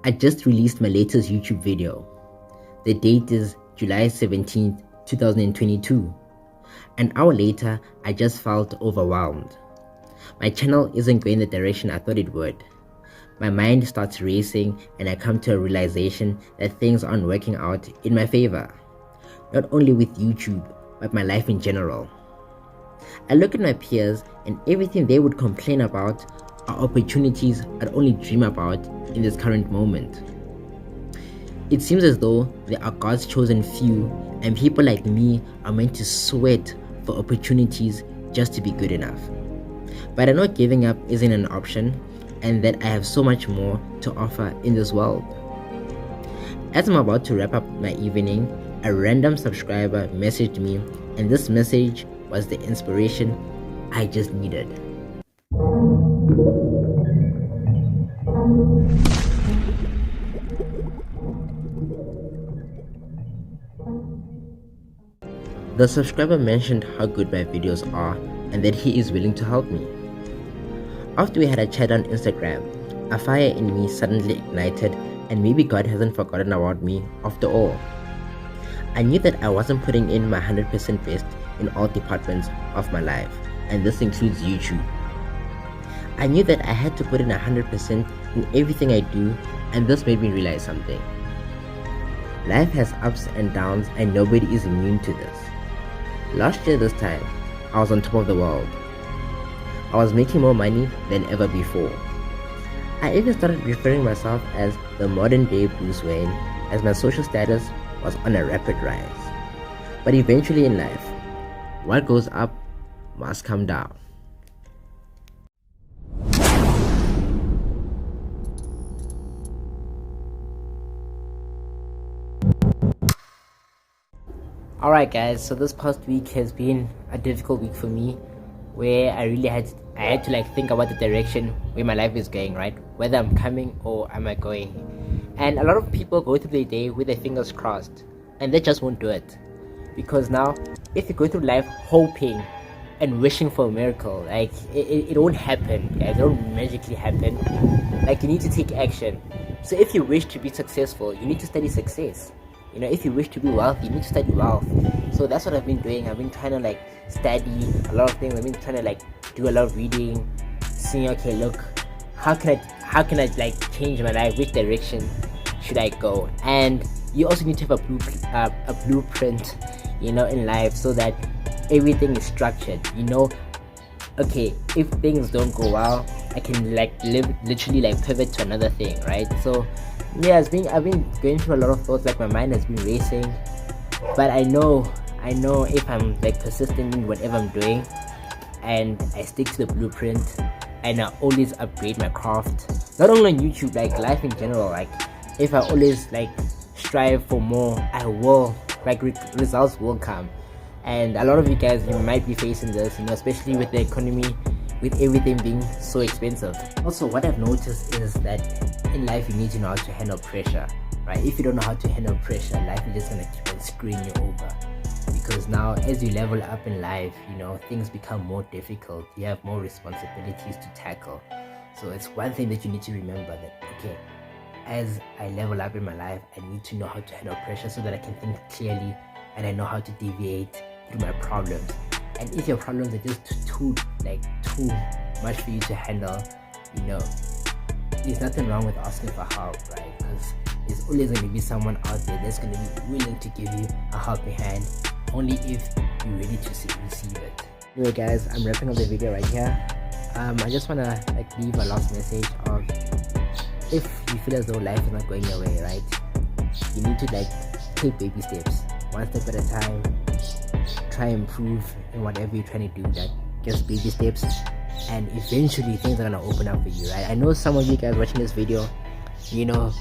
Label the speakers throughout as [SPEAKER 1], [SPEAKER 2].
[SPEAKER 1] I just released my latest YouTube video. The date is July 17th, 2022. An hour later, I just felt overwhelmed. My channel isn't going the direction I thought it would. My mind starts racing and I come to a realization that things aren't working out in my favor. Not only with YouTube, but my life in general. I look at my peers and everything they would complain about are opportunities I'd only dream about in this current moment. It seems as though there are God's chosen few and people like me are meant to sweat for opportunities just to be good enough. But I know giving up isn't an option and that I have so much more to offer in this world. As I'm about to wrap up my evening, a random subscriber messaged me and this message was the inspiration I just needed. The subscriber mentioned how good my videos are and that he is willing to help me. After we had a chat on Instagram, a fire in me suddenly ignited and maybe God hasn't forgotten about me after all. I knew that I wasn't putting in my 100% best in all departments of my life, and this includes YouTube. I knew that I had to put in 100% in everything I do, and this made me realize something. Life has ups and downs and nobody is immune to this. Last year this time, I was on top of the world. I was making more money than ever before. I even started referring myself as the modern day Bruce Wayne, as my social status was on a rapid rise. But eventually in life, what goes up must come down. Alright guys, so this past week has been a difficult week for me, where I had to like think about the direction where my life is going, right? Whether I'm coming or am I going. And a lot of people go through their day with their fingers crossed, and they just won't do it. Because now, if you go through life hoping and wishing for a miracle, like it won't happen, guys. It won't magically happen. Like, you need to take action. So if you wish to be successful, you need to study success. You know, if you wish to be wealthy, you need to study wealth. So that's what I've been doing. I've been trying to like study a lot of things. I've been trying to like do a lot of reading, seeing, okay, look, how can I like change my life? Which direction should I go? And you also need to have a blueprint, you know, in life, so that everything is structured. You know, okay, if things don't go well, I can like literally like pivot to another thing, right? So yeah, I've been going through a lot of thoughts, like my mind has been racing, but I know if I'm like persistent in whatever I'm doing and I stick to the blueprint and I always upgrade my craft, not only on YouTube, like life in general, like if I always like strive for more, I will, like results will come. And a lot of you guys, you might be facing this, you know, especially with the economy, with everything being so expensive. Also, what I've noticed is that in life you need to know how to handle pressure, right? If you don't know how to handle pressure, life is just gonna keep on screwing you over. Because now, as you level up in life, you know, things become more difficult. You have more responsibilities to tackle. So it's one thing that you need to remember, that okay, as I level up in my life, I need to know how to handle pressure so that I can think clearly and I know how to deviate through my problems. And if your problems are just too much for you to handle, you know, there's nothing wrong with asking for help, right? Because there's always going to be someone out there that's going to be willing to give you a helping hand, only if you're ready to receive it. Anyway guys, I'm wrapping up the video right here. I just want to like leave a last message of, if you feel as though life is not going your way, right, you need to like take baby steps, one step at a time. Try and improve in whatever you're trying to do, that just baby steps, and eventually things are gonna open up for you, right? I know some of you guys watching this video, you know,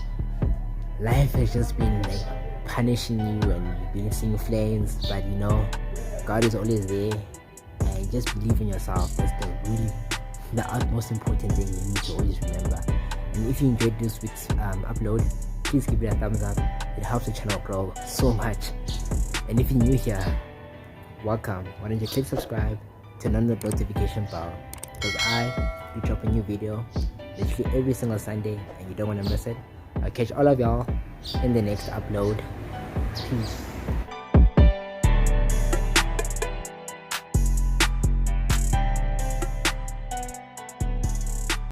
[SPEAKER 1] life has just been like punishing you and you've been seeing flames, but you know, God is always there, and just believe in yourself. That's the utmost important thing you need to always remember. And if you enjoyed this week's upload, please give it a thumbs up. It helps the channel grow so much. And if you're new here, welcome. Why don't you click subscribe, turn on the notification bell, because I do drop a new video literally every single Sunday and you don't want to miss it. I'll catch all of y'all in the next upload. Peace.